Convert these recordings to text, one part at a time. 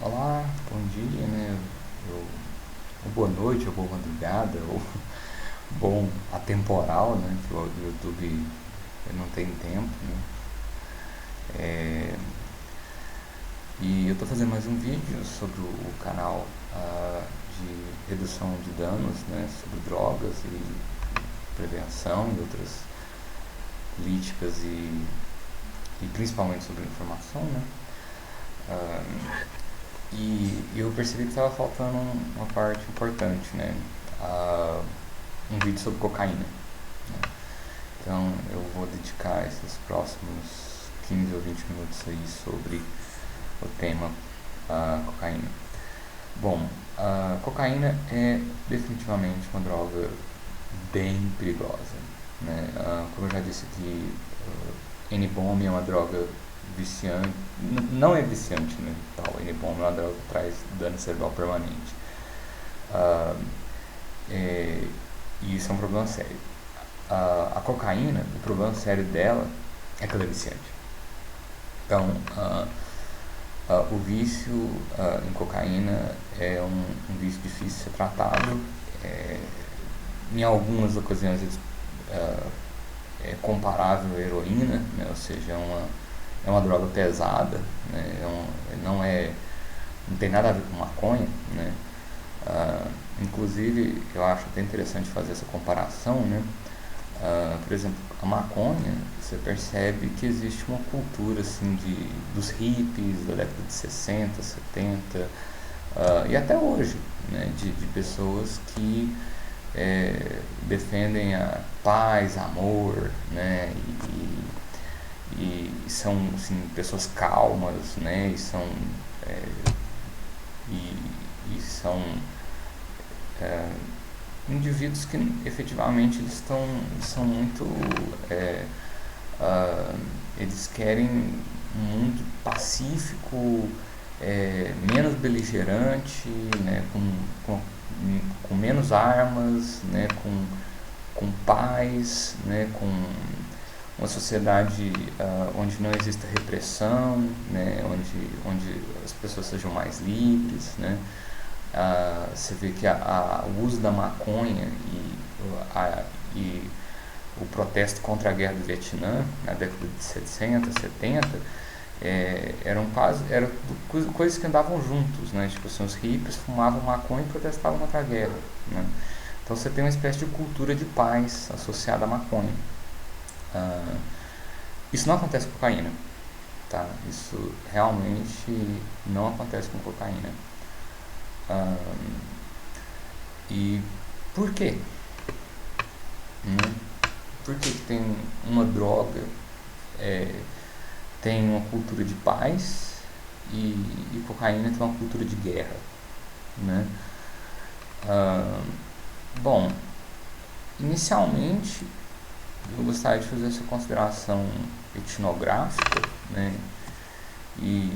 Olá, bom dia, né? Eu, ou boa noite, ou boa madrugada, ou bom atemporal, né? Que o YouTube não tem tempo, né? É, e eu tô fazendo mais um vídeo sobre o canal de redução de danos, né? Sobre drogas e prevenção e outras políticas e principalmente sobre informação, né? Ah, e eu percebi que estava faltando uma parte importante, né? Ah, um vídeo sobre cocaína, né? Então eu vou dedicar esses próximos 15 ou 20 minutos aí sobre o tema cocaína. Bom, a cocaína é definitivamente uma droga bem perigosa, né? Como eu já disse aqui, N-bomb é uma droga viciante, não é viciante, né? Tal, N-bomb é uma droga que traz dano cerebral permanente. Ah, é, e isso é um problema sério. A cocaína, o problema sério dela é que ela é viciante. Então, o vício em cocaína é um vício difícil de ser tratado. É, em algumas ocasiões é comparável à heroína, né? Ou seja, é uma droga pesada, né? Não tem nada a ver com maconha, né? Inclusive, eu acho até interessante fazer essa comparação, né? Por exemplo, a maconha, você percebe que existe uma cultura assim dos hippies da década de 60, 70 e até hoje, né, de pessoas que defendem a paz, amor, né, e são assim, pessoas calmas, né, é, e são é, indivíduos que efetivamente eles são muito é, eles querem um mundo pacífico, menos beligerante, né, com menos armas, né, com paz, né, com uma sociedade onde não exista repressão, né, onde as pessoas sejam mais livres, né. Você vê que o uso da maconha e o protesto contra a guerra do Vietnã, na década de 60, 70, eram coisas que andavam juntos, né? Tipo assim, os hippies fumavam maconha e protestavam contra a guerra, né? Então você tem uma espécie de cultura de paz associada à maconha. Ah, isso não acontece com cocaína, tá? Isso realmente não acontece com cocaína. Ah, e por quê? Né? Por que tem uma droga é, tem uma cultura de paz e cocaína tem uma cultura de guerra, né? Ah, bom, inicialmente eu gostaria de fazer essa consideração etnográfica, né? E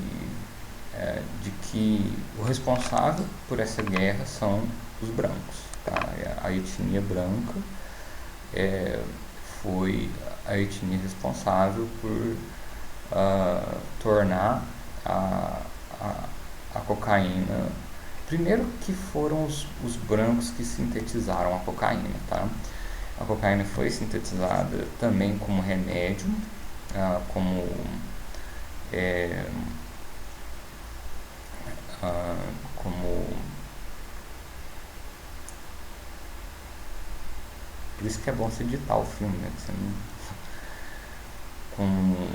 de que o responsável por essa guerra são os brancos, tá? A etnia branca é, foi a etnia responsável por tornar a, a, a cocaína. Primeiro que foram os brancos que sintetizaram a cocaína, tá? A cocaína foi sintetizada também como remédio, como é, como por isso que é bom você editar o filme, né? Você não, como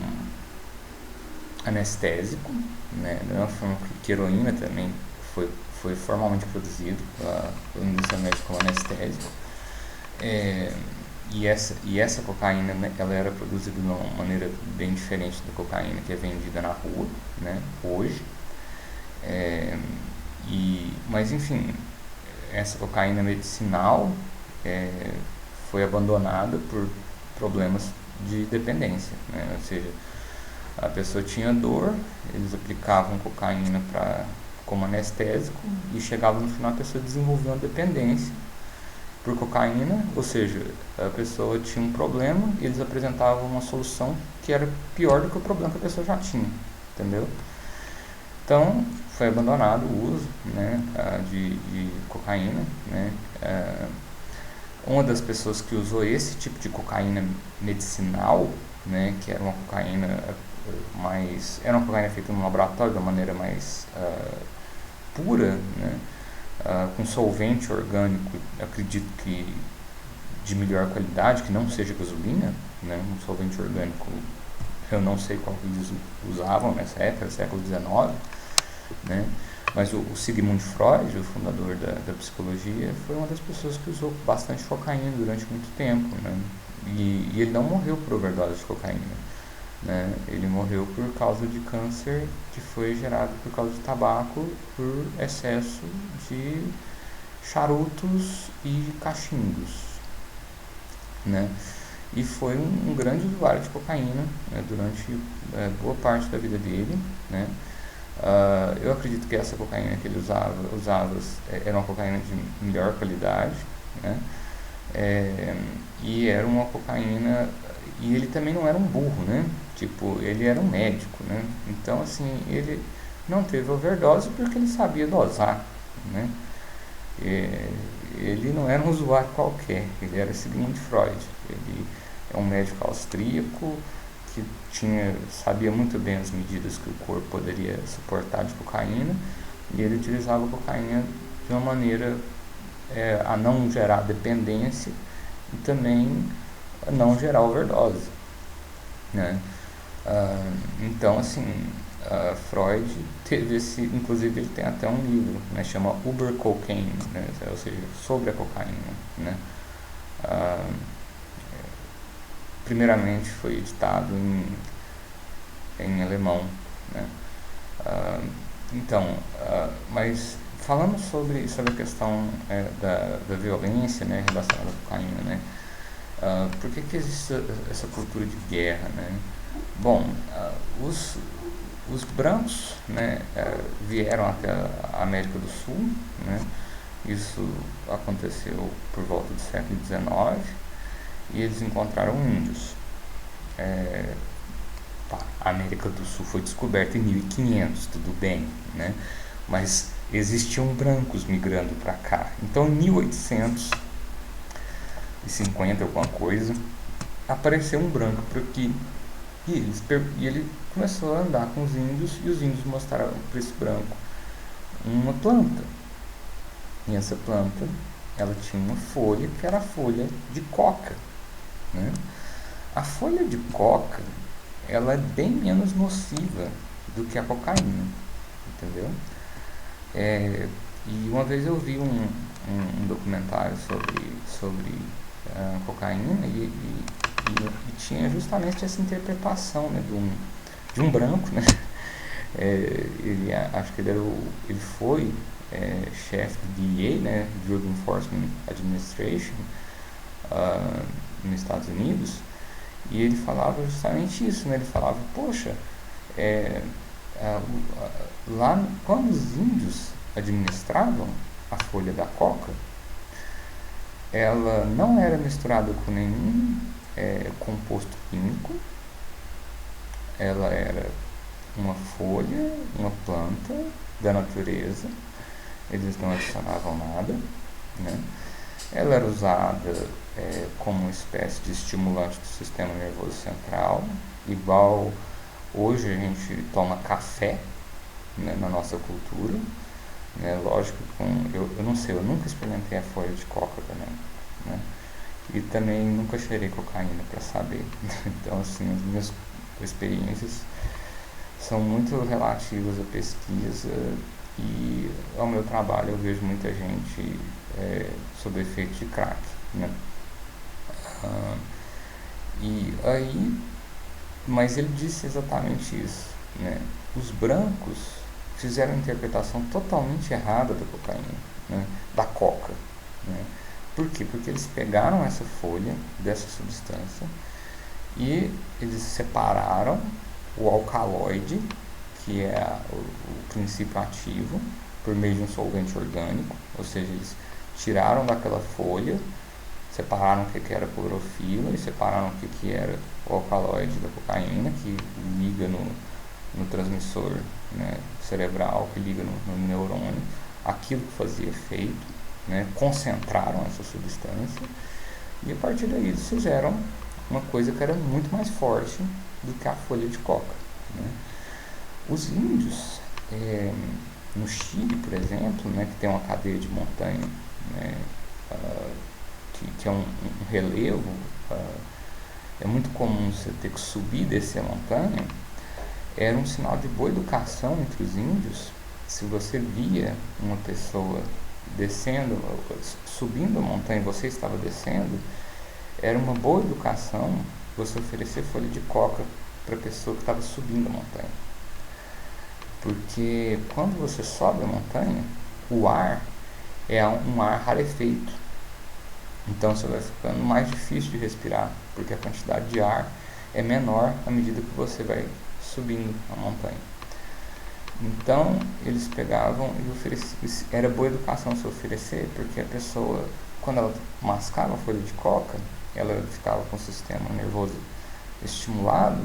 anestésico, né? Da mesma forma que heroína também foi formalmente produzido pela indústria médica como anestésico. É, e essa cocaína, né, ela era produzida de uma maneira bem diferente da cocaína que é vendida na rua, né, hoje. É, mas enfim, essa cocaína medicinal é, foi abandonada por problemas de dependência, né, ou seja, a pessoa tinha dor, eles aplicavam cocaína como anestésico e chegava no final a pessoa desenvolveu uma dependência por cocaína, ou seja, a pessoa tinha um problema e eles apresentavam uma solução que era pior do que o problema que a pessoa já tinha, entendeu? Então, foi abandonado o uso, né, de cocaína, né. Uma das pessoas que usou esse tipo de cocaína medicinal, né, que era uma cocaína era uma cocaína feita no laboratório de uma maneira mais pura, né, com solvente orgânico, acredito que de melhor qualidade, que não seja gasolina, né, um solvente orgânico, eu não sei qual que eles usavam nessa época, século XIX, né, mas o Sigmund Freud, o fundador da psicologia, foi uma das pessoas que usou bastante cocaína durante muito tempo, né, e ele não morreu por overdose de cocaína, né, ele morreu por causa de câncer que foi gerado por causa de tabaco, por excesso de charutos e cachimbos, né? E foi um grande usuário de cocaína, né, durante boa parte da vida dele, né? Eu acredito que essa cocaína que ele usava era uma cocaína de melhor qualidade, né? E era uma cocaína, e ele também não era um burro, né? Tipo, ele era um médico, né? Então, assim, ele não teve overdose porque ele sabia dosar, né? Ele não era um usuário qualquer, ele era Sigmund Freud. Ele é um médico austríaco que sabia muito bem as medidas que o corpo poderia suportar de cocaína, e ele utilizava a cocaína de uma maneira a não gerar dependência e também a não gerar overdose, né? Então, assim, Freud teve inclusive ele tem até um livro, né, chama Uber Cocaine, né, ou seja, sobre a cocaína, né. Primeiramente foi editado em alemão, né. Então, mas falando sobre a questão da violência, né, relacionada à cocaína, né, por que existe essa cultura de guerra, né? Bom, os brancos, né, vieram até a América do Sul, né? Isso aconteceu por volta do século XIX, e eles encontraram índios. A América do Sul foi descoberta em 1500, tudo bem, né? Mas existiam brancos migrando para cá. Então, em 1850, alguma coisa, apareceu um branco por aqui, e ele começou a andar com os índios, e os índios mostraram para esse branco uma planta. E essa planta, ela tinha uma folha que era a folha de coca, né? A folha de coca, ela é bem menos nociva do que a cocaína, entendeu? E uma vez eu vi um documentário sobre cocaína, e tinha justamente essa interpretação, né, de um branco, né? Acho que ele foi chefe do DEA, né, Drug Enforcement Administration, nos Estados Unidos, e ele falava justamente isso, né? Ele falava, poxa, lá quando os índios administravam a folha da coca, ela não era misturada com nenhum composto químico, ela era uma folha, uma planta da natureza, eles não adicionavam nada, né? Ela era usada como uma espécie de estimulante do sistema nervoso central, igual hoje a gente toma café, né, na nossa cultura, né? Lógico, eu não sei, eu nunca experimentei a folha de coca também, né? E também nunca cheirei cocaína para saber. Então, assim, as minhas experiências são muito relativas à pesquisa, e ao meu trabalho eu vejo muita gente sob efeito de crack, né? E aí, mas ele disse exatamente isso, né? Os brancos fizeram uma interpretação totalmente errada da cocaína, né? Da coca, né? Por quê? Porque eles pegaram essa folha dessa substância e eles separaram o alcaloide, que é o princípio ativo, por meio de um solvente orgânico, ou seja, eles tiraram daquela folha, separaram o que era clorofila e separaram o que era o alcaloide da cocaína, que liga no transmissor, né, cerebral que liga no neurônio, aquilo que fazia efeito, né, concentraram essa substância e a partir daí eles fizeram uma coisa que era muito mais forte do que a folha de coca, né. Os índios, no Chile, por exemplo, né, que tem uma cadeia de montanha, né, que é um relevo, é muito comum você ter que subir e descer a montanha. Era um sinal de boa educação entre os índios se você via uma pessoa descendo, subindo a montanha e você estava descendo, era uma boa educação você oferecer folha de coca para a pessoa que estava subindo a montanha. Porque quando você sobe a montanha, o ar é um ar rarefeito. Então você vai ficando mais difícil de respirar, porque a quantidade de ar é menor à medida que você vai subindo a montanha. Então eles pegavam e ofereciam, era boa educação se oferecer, porque a pessoa, quando ela mascava a folha de coca, ela ficava com o sistema nervoso estimulado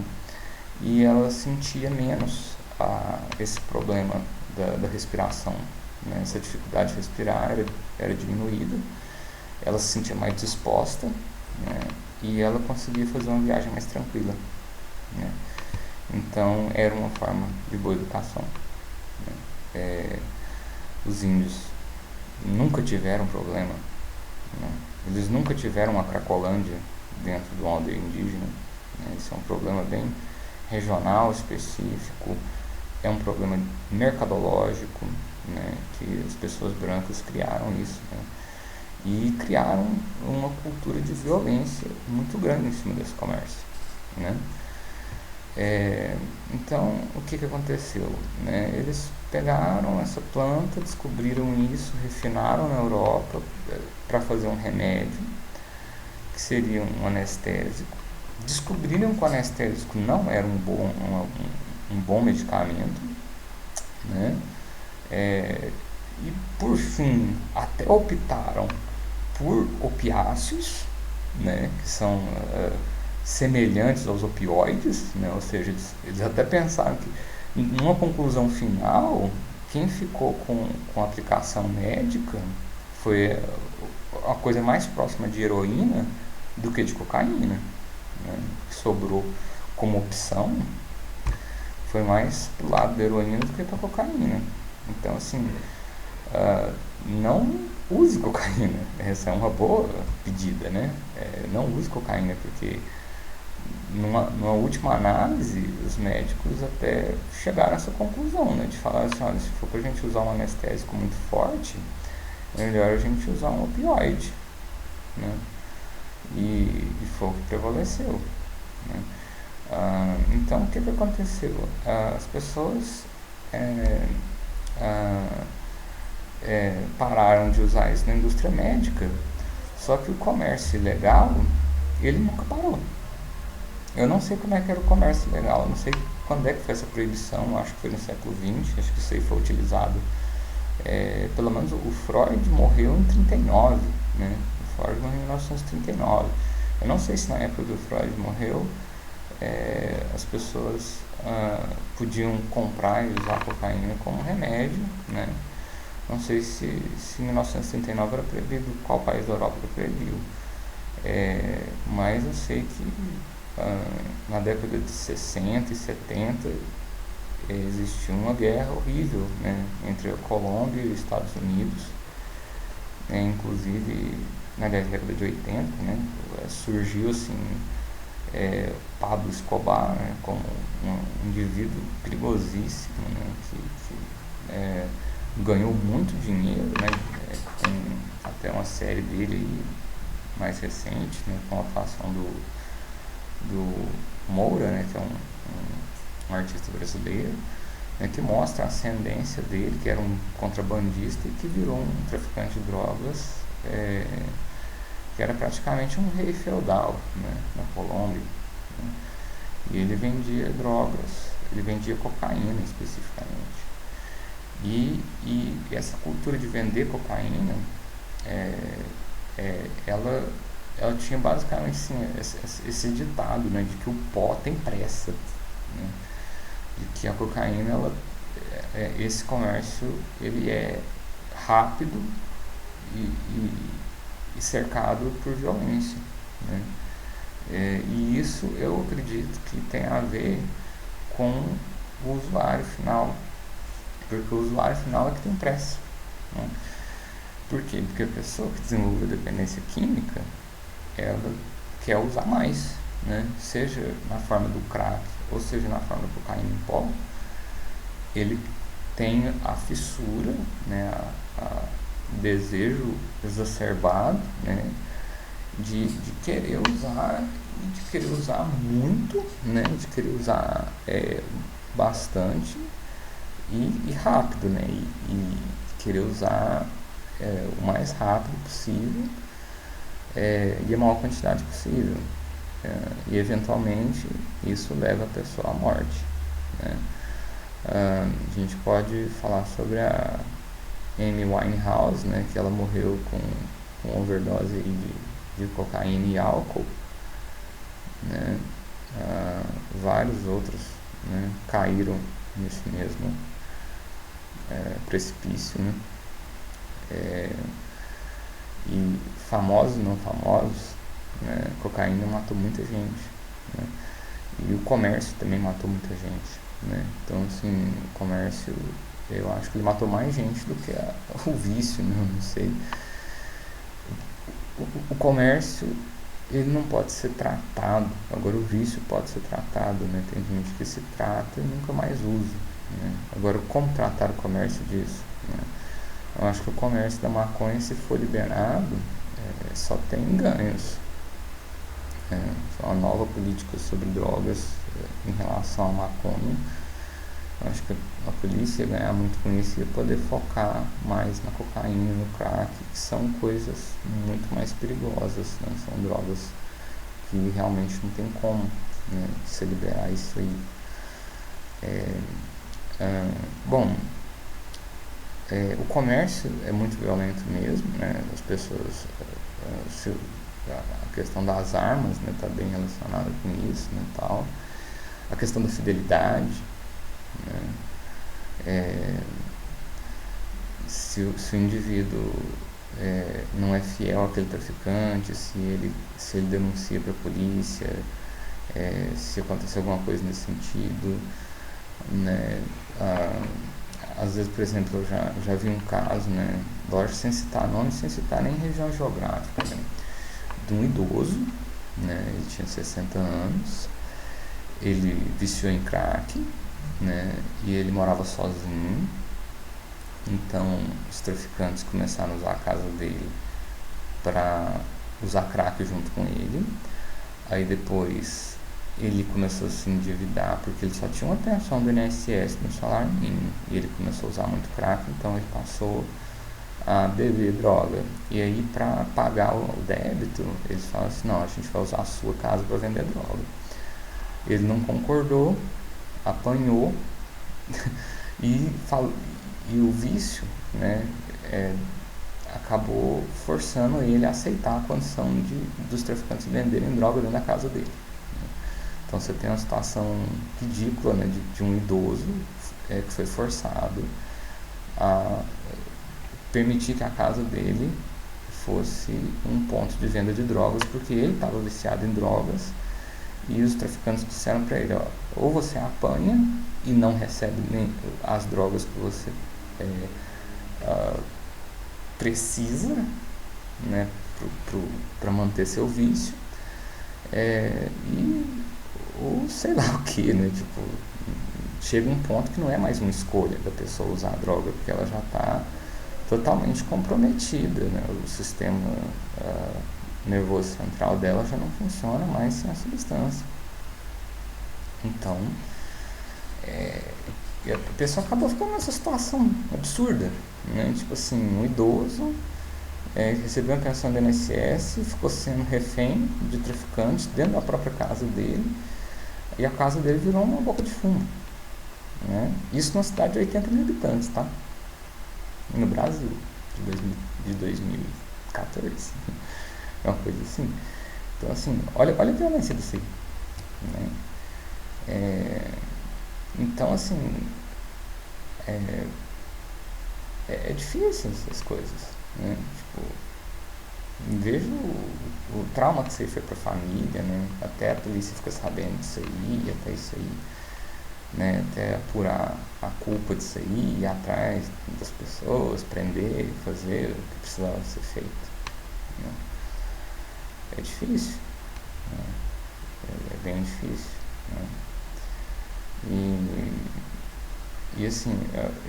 e ela sentia menos esse problema da respiração, né? Essa dificuldade de respirar era diminuída, ela se sentia mais disposta, né? E ela conseguia fazer uma viagem mais tranquila, né? Então era uma forma de boa educação, né? Os índios nunca tiveram problema, né? Eles nunca tiveram uma Cracolândia dentro de uma aldeia indígena, né? Isso é um problema bem regional, específico, é um problema mercadológico, né? Que as pessoas brancas criaram isso, né? E criaram uma cultura de violência muito grande em cima desse comércio, né? Então, o que aconteceu, né? Eles pegaram essa planta, descobriram isso, refinaram na Europa para fazer um remédio, que seria um anestésico. Descobriram que o anestésico não era um bom medicamento, né? E por fim, até optaram por opiáceos, né? Que são semelhantes aos opioides, né? Ou seja, eles até pensaram que, numa conclusão final, quem ficou com a aplicação médica foi a coisa mais próxima de heroína do que de cocaína, né? Que sobrou como opção foi mais pro lado da heroína do que para cocaína. Então, assim, não use cocaína. Essa é uma boa pedida, né? Não use cocaína, porque numa última análise, os médicos até chegaram a essa conclusão, né? De falar assim, olha, se for pra gente usar um anestésico muito forte, é melhor a gente usar um opioide, né? E foi o que prevaleceu, né? Então, o que aconteceu? As pessoas pararam de usar isso na indústria médica, só que o comércio ilegal, ele nunca parou. Eu não sei como é que era o comércio ilegal, não sei quando é que foi essa proibição, acho que foi no século XX, acho que isso aí foi utilizado, pelo menos o Freud morreu em 39, né? O Freud morreu em 1939. Eu não sei se na época que o Freud morreu, as pessoas podiam comprar e usar cocaína como remédio, né? Não sei se em 1939 era proibido, qual país da Europa que proibiu, mas eu sei que na década de 60 e 70 existiu uma guerra horrível, né, entre a Colômbia e os Estados Unidos, inclusive na década de 80, né, surgiu assim, Pablo Escobar, né, como um indivíduo perigosíssimo, né, que ganhou muito dinheiro, né, com até uma série dele aí, mais recente, né, com a atuação do Moura, né, que é um artista brasileiro, né, que mostra a ascendência dele, que era um contrabandista e que virou um traficante de drogas, que era praticamente um rei feudal, né, na Colômbia, né, e ele vendia drogas, ele vendia cocaína especificamente. E essa cultura de vender cocaína, ela tinha basicamente assim, esse ditado, né, de que o pó tem pressa, né? de que a cocaína, esse comércio, ele é rápido e cercado por violência, né? E isso eu acredito que tem a ver com o usuário final, porque o usuário final é que tem pressa, né? Por quê? Porque a pessoa que desenvolveu dependência química, ela quer usar mais, né? Seja na forma do crack ou seja na forma da cocaína em pó, ele tem a fissura, né? A desejo exacerbado, né? De querer usar e de querer usar muito, né? De querer usar bastante e rápido, né? E querer usar o mais rápido possível e a maior quantidade possível. E eventualmente isso leva a pessoa à morte, né? A gente pode falar sobre a Amy Winehouse, né? Que ela morreu com overdose de cocaína e álcool, né? Vários outros, né, caíram nesse mesmo precipício, né? E famosos e não famosos, né? Cocaína matou muita gente, né? E o comércio também matou muita gente, né? Então, assim, o comércio, eu acho que ele matou mais gente do que o vício, né? Eu não sei. O comércio, ele não pode ser tratado, agora o vício pode ser tratado, né? Tem gente que se trata e nunca mais usa, né? Agora, como tratar o comércio disso, né? Eu acho que o comércio da maconha, se for liberado, só tem ganhos. Uma nova política sobre drogas em relação à maconha. Eu acho que a polícia ia ganhar muito com isso e ia poder focar mais na cocaína, no crack, que são coisas muito mais perigosas, né? São drogas que realmente não tem como, né, se liberar isso aí. Bom, o comércio é muito violento mesmo, né? As pessoas, a questão das armas, né, está bem relacionada com isso, né, tal. A questão da fidelidade, né? Se o indivíduo não é fiel àquele traficante, se ele denuncia para a polícia, se acontecer alguma coisa nesse sentido, né? Às vezes, por exemplo, eu já vi um caso, né, lógico, sem citar nome, sem citar nem região geográfica, né, de um idoso, né, ele tinha 60 anos, ele viciou em crack, né, e ele morava sozinho. Então os traficantes começaram a usar a casa dele para usar crack junto com ele. Aí depois ele começou a se endividar porque ele só tinha uma pensão do INSS no salário mínimo e ele começou a usar muito crack, então ele passou a beber droga. E aí, para pagar o débito, eles falaram assim: não, a gente vai usar a sua casa para vender droga. Ele não concordou, apanhou e o vício, né, acabou forçando ele a aceitar a condição dos traficantes venderem droga dentro da casa dele. Então você tem uma situação ridícula, né, de um idoso que foi forçado a permitir que a casa dele fosse um ponto de venda de drogas, porque ele estava viciado em drogas e os traficantes disseram para ele: ó, ou você apanha e não recebe nem as drogas que você precisa, né, para manter seu vício, ou sei lá o que, né? Tipo, chega um ponto que não é mais uma escolha da pessoa usar a droga, porque ela já está totalmente comprometida, né? O sistema nervoso central dela já não funciona mais sem a substância. Então, a pessoa acabou ficando nessa situação absurda, né? Tipo assim, um idoso recebeu uma pensão do INSS, ficou sendo refém de traficantes dentro da própria casa dele, e a casa dele virou uma boca de fumo, né? Isso numa cidade de 80 mil habitantes, tá? No Brasil, de 2014. É uma coisa assim. Então, assim, olha a violência disso aí, né? Então, assim, é, é difícil essas coisas, né? Tipo, vejo o trauma que isso aí foi pra família, né? Até a polícia fica sabendo disso aí, até isso aí, né? Até apurar a culpa disso aí, ir atrás das pessoas, prender, fazer o que precisava ser feito, né? É difícil, né? É bem difícil, né? E, e assim,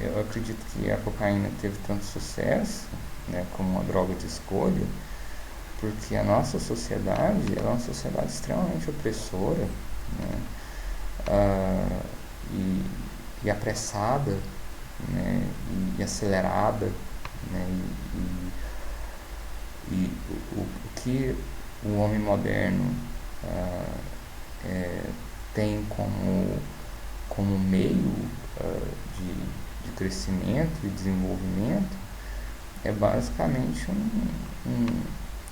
eu acredito que a cocaína teve tanto sucesso, né, como uma droga de escolha, porque a nossa sociedade ela é uma sociedade extremamente opressora, né, ah, e, e apressada, né, e acelerada, né, e o que o homem moderno ah, é, tem como meio de, de crescimento e desenvolvimento é basicamente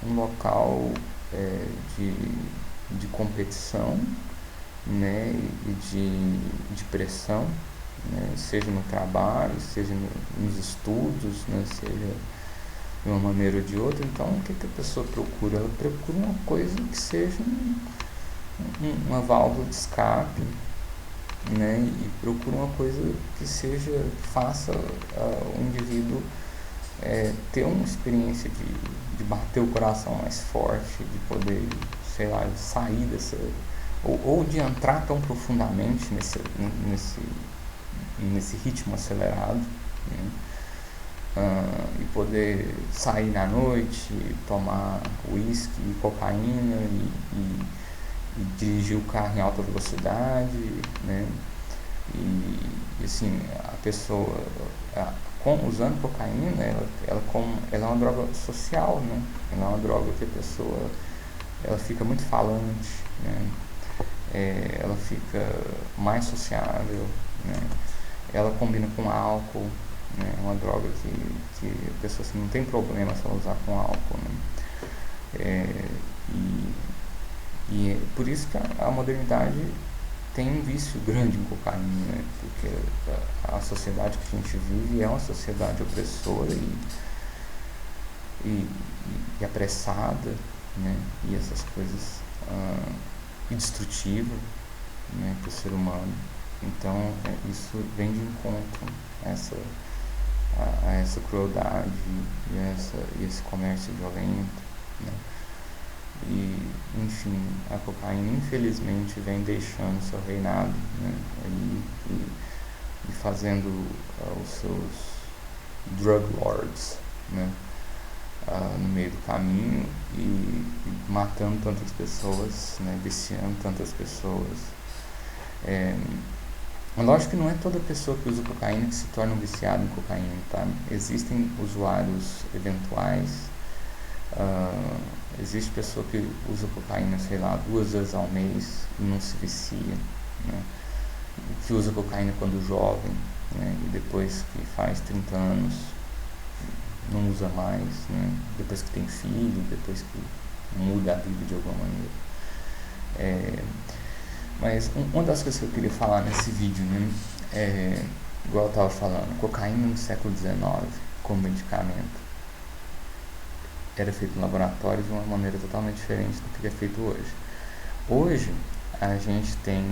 um local de, de competição, né, e de pressão, né, seja no trabalho, seja nos estudos, né, seja de uma maneira ou de outra. Então, o que, que a pessoa procura? Ela procura uma coisa que seja uma válvula de escape, né, e procura uma coisa que seja, que faça o indivíduo ter uma experiência de bater o coração mais forte, de poder, sei lá, sair dessa, ou de entrar tão profundamente nesse ritmo acelerado, né? E poder sair na noite, tomar uísque, cocaína e dirigir o carro em alta velocidade, né? E assim, a pessoa usando cocaína, ela é uma droga social, né? Ela é uma droga que a pessoa ela fica muito falante, né? Ela fica mais sociável, né? Ela combina com álcool, né? É uma droga que a pessoa assim, não tem problema se ela usar com álcool, né? E, e é por isso que a modernidade tem um vício grande em cocaína, né? Porque a sociedade que a gente vive é uma sociedade opressora e, e apressada, né? E essas coisas e destrutiva, né, para o ser humano. Então isso vem de encontro a essa crueldade e esse comércio violento, né? E, enfim, a cocaína infelizmente vem deixando seu reinado, né, e fazendo os seus drug lords, né, no meio do caminho e matando tantas pessoas, né, viciando tantas pessoas. Lógico que não é toda pessoa que usa cocaína que se torna um viciado em cocaína, tá? Existem usuários eventuais. Existe pessoa que usa cocaína, sei lá, 2 vezes ao mês e não se vicia, né? Que usa cocaína quando jovem, né? E depois que faz 30 anos não usa mais, né? Depois que tem filho, depois que muda a vida de alguma maneira. Mas uma das coisas que eu queria falar nesse vídeo, né? Igual eu estava falando, cocaína no século XIX como medicamento era feito no laboratório de uma maneira totalmente diferente do que é feito hoje. Hoje, a gente tem,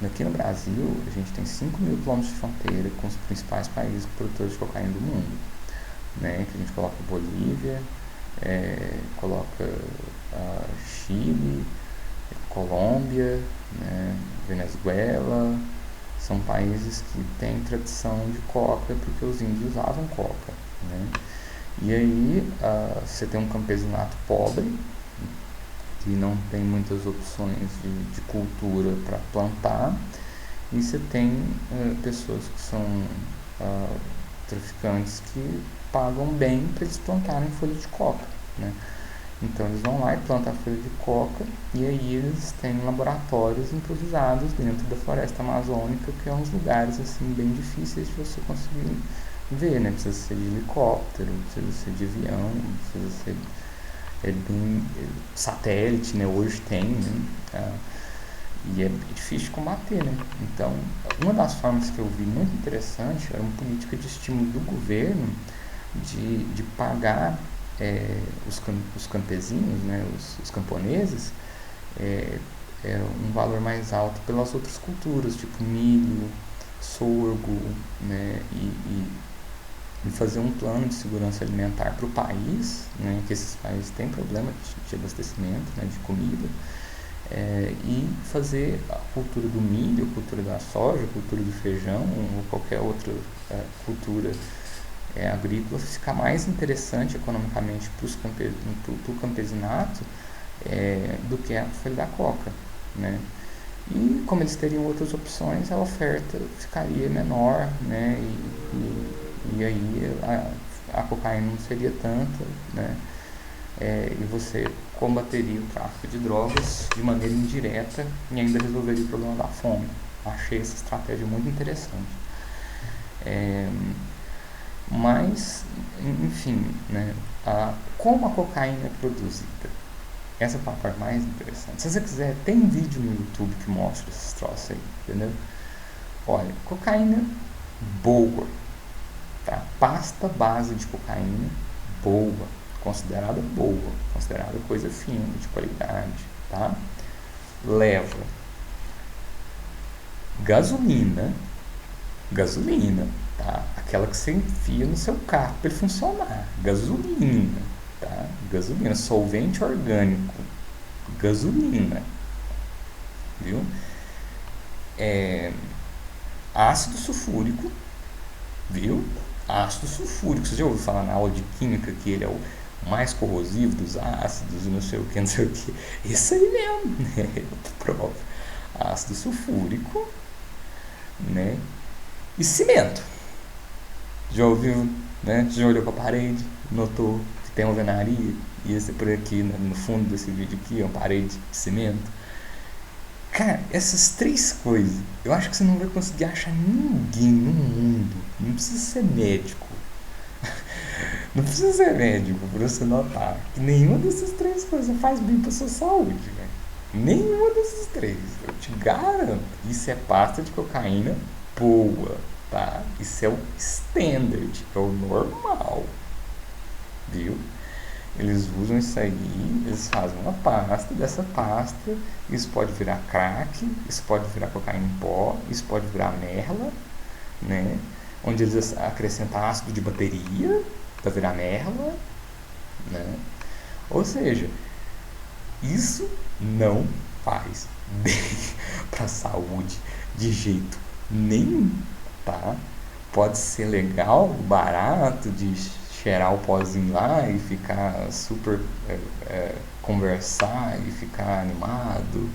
aqui no Brasil, a gente tem 5.000 quilômetros de fronteira com os principais países produtores de cocaína do mundo, né? Que a gente coloca Bolívia, coloca Chile, Colômbia, né? Venezuela. São países que têm tradição de coca porque os índios usavam coca, né? E aí você tem um campesinato pobre que não tem muitas opções de cultura para plantar, e você tem pessoas que são traficantes que pagam bem para eles plantarem folha de coca, né? Então eles vão lá e plantam a folha de coca, e aí eles têm laboratórios improvisados dentro da floresta amazônica, que é uns lugares assim bem difíceis de você conseguir ver, né? Precisa ser de helicóptero, precisa ser de avião, precisa ser bem satélite, né? Hoje tem, né? E é difícil de combater, né? Então, uma das formas que eu vi muito interessante era uma política de estímulo do governo de pagar os campesinos, né, os camponeses, é, um valor mais alto pelas outras culturas, tipo milho, sorgo, né, e fazer um plano de segurança alimentar para o país, né, que esses países têm problema de abastecimento, né, de comida, e fazer a cultura do milho, a cultura da soja, a cultura do feijão ou qualquer outra cultura agrícola ficar mais interessante economicamente para o campesinato do que a folha da coca, né? E como eles teriam outras opções, a oferta ficaria menor, né? E aí a cocaína não seria tanta, né? E você combateria o tráfico de drogas de maneira indireta e ainda resolveria o problema da fome. Achei essa estratégia muito interessante. Mas, enfim, né, como a cocaína é produzida? Essa é a parte mais interessante. Se você quiser, tem um vídeo no YouTube que mostra esses troços aí, entendeu? Olha, cocaína boa, tá? Pasta base de cocaína boa, considerada coisa fina, de qualidade, tá? Leva gasolina, tá? Aquela que você enfia no seu carro para ele funcionar, gasolina, tá? Gasolina, solvente orgânico, gasolina, viu? Ácido sulfúrico, viu? Ácido sulfúrico, você já ouviu falar na aula de química que ele é o mais corrosivo dos ácidos, não sei o que, não sei o que. Isso aí mesmo, né? Eu provo. Ácido sulfúrico, né? E cimento. Já ouviu, né? Já olhou para a parede, notou que tem alvenaria, e esse por aqui, no fundo desse vídeo aqui, é uma parede de cimento. Cara, essas três coisas, eu acho que você não vai conseguir achar ninguém no mundo, não precisa ser médico, não precisa ser médico para você notar que nenhuma dessas três coisas faz bem para sua saúde, né? Nenhuma dessas três, eu te garanto. Isso é pasta de cocaína boa, tá? Isso é o standard, é o normal, viu? Eles usam isso aí, eles fazem uma pasta, dessa pasta, isso pode virar crack, isso pode virar cocaína em pó, isso pode virar merla, né? Onde eles acrescentam ácido de bateria para virar merla, né? Ou seja, isso não faz bem para a saúde de jeito nenhum, tá? Pode ser legal, barato, de cheirar o pozinho lá e ficar super conversar e ficar animado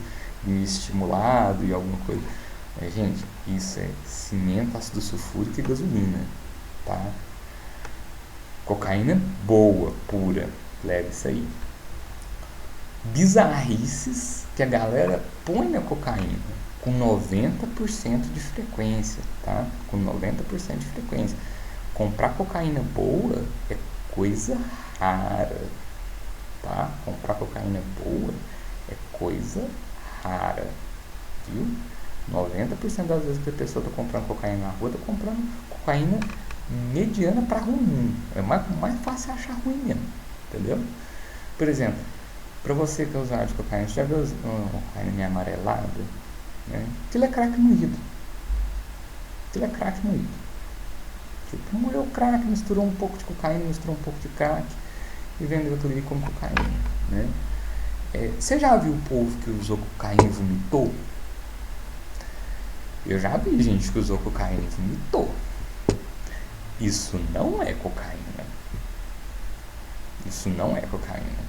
e estimulado e alguma coisa. Mas, gente, isso é cimento, ácido sulfúrico e gasolina, tá? Cocaína boa, pura, leve isso aí. Bizarrices que a galera põe na cocaína com 90% de frequência, tá? Com 90% de frequência. Comprar cocaína boa é coisa rara, tá? Comprar cocaína boa é coisa rara, viu? 90% das vezes que a pessoa está comprando cocaína na rua, está comprando cocaína mediana para ruim. É mais fácil achar ruim mesmo, entendeu? Por exemplo, para você que é usuário de cocaína, você já viu cocaína meio amarelada? Né? Aquilo é crack moído. Aquilo é crack moído. Tipo, moeu crack, misturou um pouco de cocaína, misturou um pouco de crack e vendeu aquilo ali como cocaína, né? Você já viu o povo que usou cocaína e vomitou? Eu já vi gente que usou cocaína e vomitou. Isso não é cocaína. Isso não é cocaína.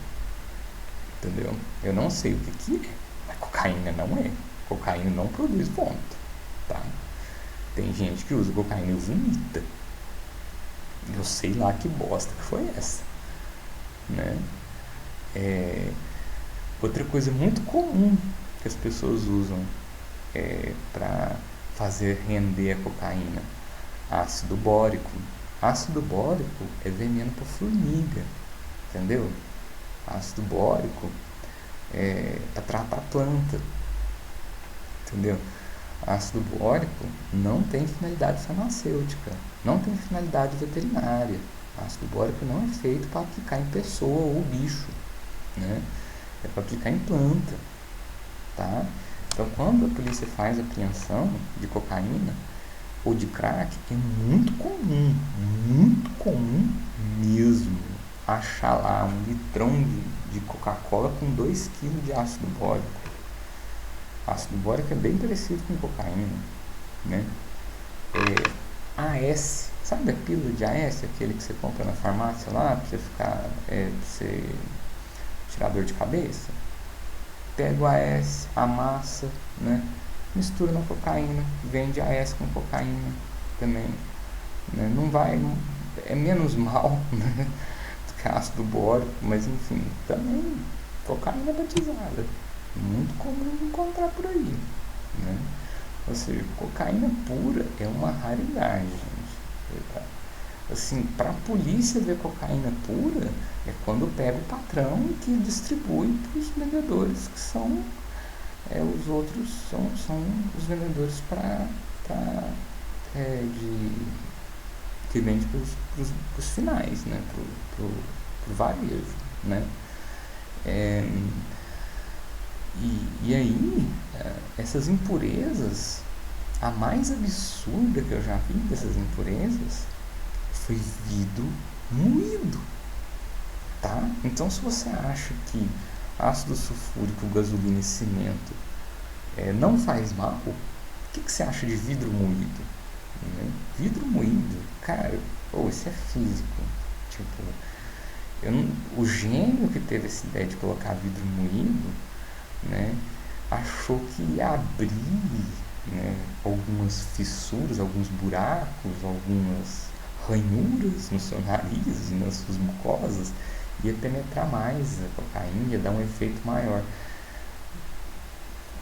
Entendeu? Eu não sei o que é, mas cocaína não é. Cocaína não produz vômito, tá? Tem gente que usa cocaína e vomita. Eu sei lá que bosta que foi essa, né? Outra coisa muito comum que as pessoas usam para fazer render a cocaína, ácido bórico. Ácido bórico é veneno para formiga, entendeu? Ácido bórico é para tratar a planta, entendeu? Ácido bórico não tem finalidade farmacêutica, não tem finalidade veterinária. Ácido bórico não é feito para aplicar em pessoa ou bicho, né? É para aplicar em planta, tá? Então, quando a polícia faz apreensão de cocaína ou de crack, é muito comum mesmo, achar lá um litrão de Coca-Cola com 2 kg de ácido bórico. Ácido bórico é bem parecido com cocaína, né? AS, sabe a pílula de AS, aquele que você compra na farmácia lá, pra você ficar, pra você tirar dor de cabeça? Pega o AS, amassa, né? Mistura na cocaína, vende AS com cocaína também, né? Não vai, é menos mal, né, do que ácido bórico, mas enfim, também cocaína batizada, muito comum encontrar por aí, né? Ou seja, cocaína pura é uma raridade, gente. Assim, para a polícia ver cocaína pura é quando pega o patrão que distribui para os vendedores, que são os outros, são os vendedores que vende para os finais, né? Pro varejo, né? E aí, essas impurezas, a mais absurda que eu já vi dessas impurezas foi vidro moído, tá? Então, se você acha que ácido sulfúrico, gasolina e cimento não faz mal, o que você acha de vidro moído? Né? Vidro moído, cara, isso é físico. Tipo, o gênio que teve essa ideia de colocar vidro moído, né, achou que ia abrir, né, algumas fissuras, alguns buracos, algumas ranhuras no seu nariz e nas suas mucosas, ia penetrar mais a cocaína, ia dar um efeito maior.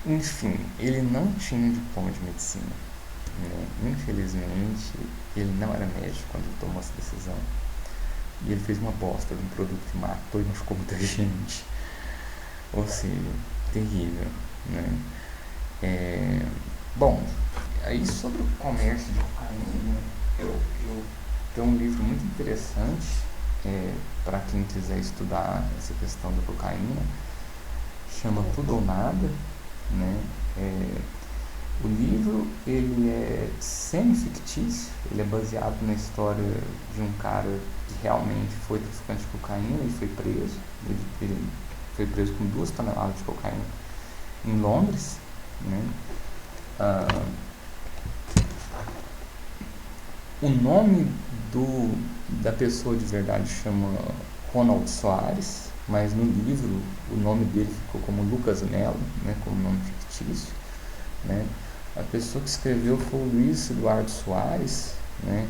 Enfim, ele não tinha diploma de medicina, né? Infelizmente, ele não era médico quando ele tomou essa decisão. E ele fez uma bosta de um produto que matou e machucou muita gente. Ou seja, terrível, né? Bom, aí sobre o comércio de cocaína, eu tenho um livro muito interessante para quem quiser estudar essa questão da cocaína, chama Tudo ou Nada, né? O livro, ele é semi-fictício, ele é baseado na história de um cara que realmente foi traficante de cocaína e foi preso. Ele foi preso com 2 toneladas de cocaína em Londres, né? O nome da pessoa de verdade chama Ronald Soares, mas no livro o nome dele ficou como Lucas Mello, né, como nome fictício, né? A pessoa que escreveu foi o Luiz Eduardo Soares, né?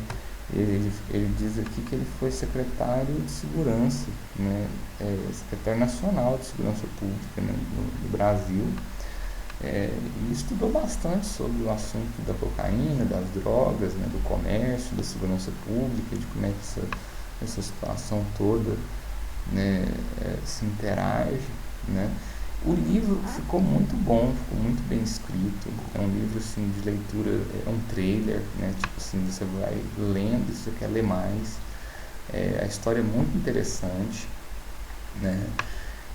Ele diz aqui que ele foi secretário de segurança, né? Secretário nacional de segurança pública, né, do Brasil, e estudou bastante sobre o assunto da cocaína, das drogas, né, do comércio, da segurança pública, de como é que essa situação toda, né, se interage, né? O livro ficou muito bom, ficou muito bem escrito. É um livro assim, de leitura, é um trailer, né? Tipo assim, você vai lendo e você quer ler mais. A história é muito interessante, né?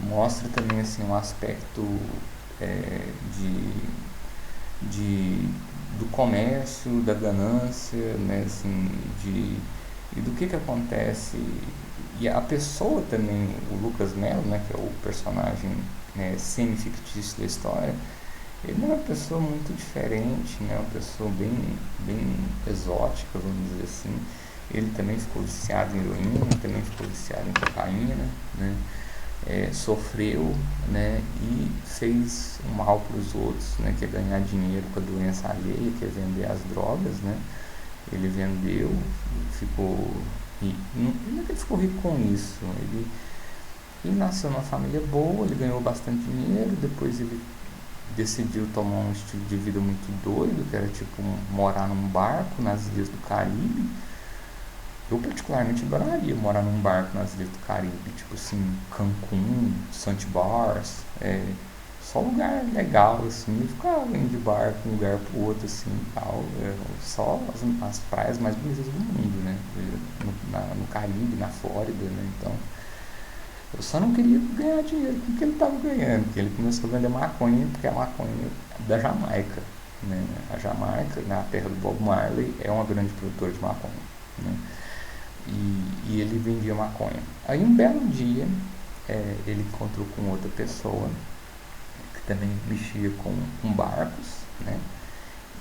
Mostra também assim, um aspecto do comércio, da ganância, né? Assim, e do que acontece. E a pessoa também, o Lucas Mello, né, que é o personagem, né, semi-fictício da história, ele é uma pessoa muito diferente, né, uma pessoa bem exótica, vamos dizer assim. Ele também ficou viciado em heroína, também ficou viciado em cocaína, né, sofreu, né, e fez um mal para os outros, né, que é ganhar dinheiro com a doença alheia, que é vender as drogas, né. Ele vendeu, ficou rico. Não é que ele ficou rico com isso. Ele nasceu numa família boa, ele ganhou bastante dinheiro, depois ele decidiu tomar um estilo de vida muito doido, que era tipo morar num barco nas ilhas do Caribe. Eu particularmente adoraria morar num barco nas ilhas do Caribe, tipo assim, Cancún, Santibars, só lugar legal, assim, eu ficava indo de barco de um lugar pro outro, assim, tal, só as praias mais bonitas do mundo, né, no Caribe, na Flórida, né, então, eu só não queria ganhar dinheiro com o que ele estava ganhando, porque ele começou a vender maconha, porque a maconha da Jamaica, né, a Jamaica, na terra do Bob Marley, é uma grande produtora de maconha, né, e ele vendia maconha. Aí um belo dia, ele encontrou com outra pessoa, que também mexia com barcos, né?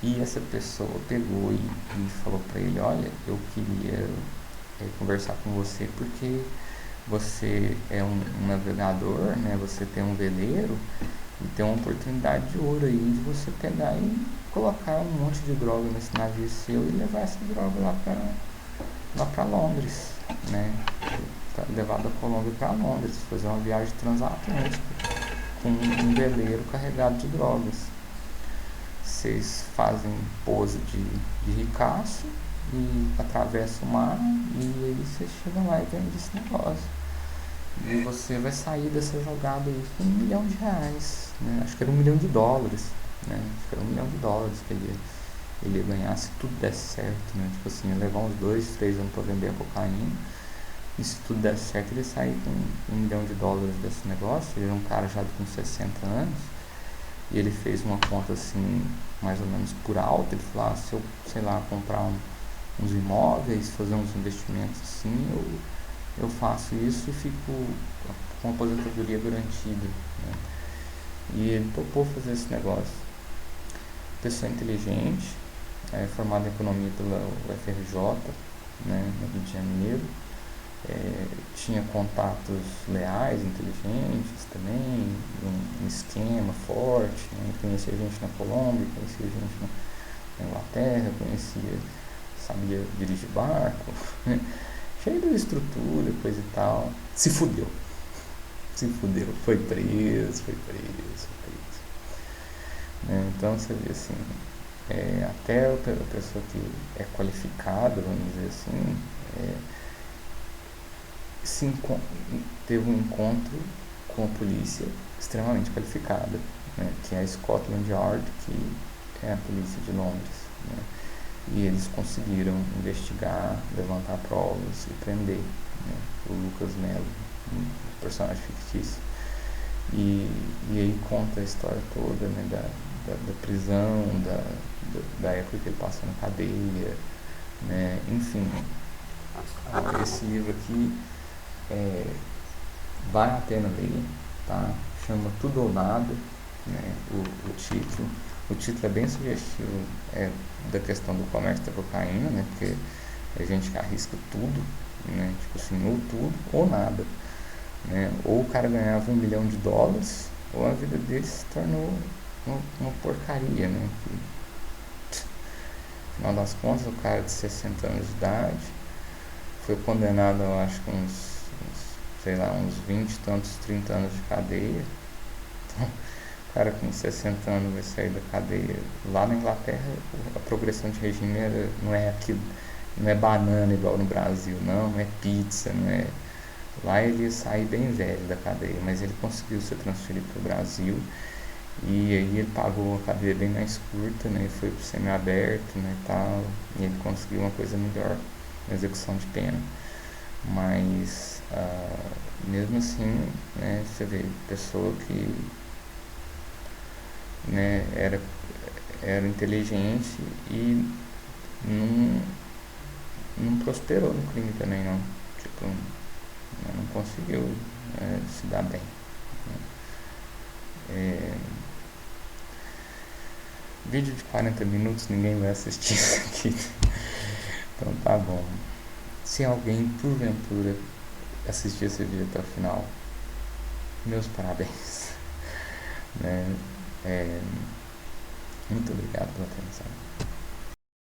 E essa pessoa pegou e falou para ele, olha, eu queria conversar com você porque você é um navegador, né? Você tem um veleiro e tem uma oportunidade de ouro aí de você pegar e colocar um monte de droga nesse navio seu e levar essa droga lá para Londres, né? Levar da Colômbia para Londres, fazer uma viagem transatlântica com um veleiro carregado de drogas. Vocês fazem pose de ricaço e atravessam o mar e aí vocês chegam lá e vendem esse negócio. E você vai sair dessa jogada aí com R$ 1 milhão, né? Acho que era US$ 1 milhão, né? Acho que era US$ 1 milhão que ele ia ganhar se tudo desse certo, né? Tipo assim, ia levar uns 2, 3 anos para vender a cocaína. E se tudo der certo, ele sair com US$ 1 milhão desse negócio. Ele era um cara já com 60 anos. E ele fez uma conta assim, mais ou menos por alto. Ele falou, se eu, sei lá, comprar uns imóveis, fazer uns investimentos assim, eu faço isso e fico com a aposentadoria garantida, né? E ele topou fazer esse negócio. Pessoa inteligente, formada em economia pela UFRJ, né, no Rio de Janeiro. Tinha contatos leais, inteligentes também, um esquema forte, né? Conhecia gente na Colômbia, conhecia gente na Inglaterra, sabia dirigir barco, né? Cheio de estrutura, coisa e tal. Se fudeu, foi preso. Né? Então você vê assim, até a pessoa que é qualificada, vamos dizer assim, teve um encontro com a polícia extremamente qualificada, né, que é a Scotland Yard, que é a polícia de Londres, né, e eles conseguiram investigar, levantar provas e prender, né, o Lucas Mello, um personagem fictício, e aí conta a história toda, né, da prisão, da época que ele passou na cadeia, né, enfim. Esse livro aqui vale a pena ler, tá? Chama Tudo ou Nada, né? O título. O título é bem sugestivo da questão do comércio da cocaína, né? Porque a gente arrisca tudo, né? Tipo assim, ou tudo ou nada, né? Ou o cara ganhava US$ 1 milhão, ou a vida dele se tornou uma porcaria, né? No final das contas, o cara de 60 anos de idade foi condenado, eu acho, com uns 20 e tantos, 30 anos de cadeia. Então, o cara com 60 anos vai sair da cadeia. Lá na Inglaterra, a progressão de regime não é aquilo, não é banana igual no Brasil, não é pizza, não é... Lá ele ia sair bem velho da cadeia, mas ele conseguiu ser transferido para o Brasil, e aí ele pagou uma cadeia bem mais curta, né, e foi para o semiaberto, né, tal, e ele conseguiu uma coisa melhor na execução de pena. Mas mesmo assim, né, você vê pessoa que, né, era inteligente e não prosperou no crime também, não. Tipo, não conseguiu se dar bem, né? Vídeo de 40 minutos, ninguém vai assistir isso aqui. Então tá bom. Se alguém, porventura, assistir esse vídeo até o final, meus parabéns. Né? Muito obrigado pela atenção.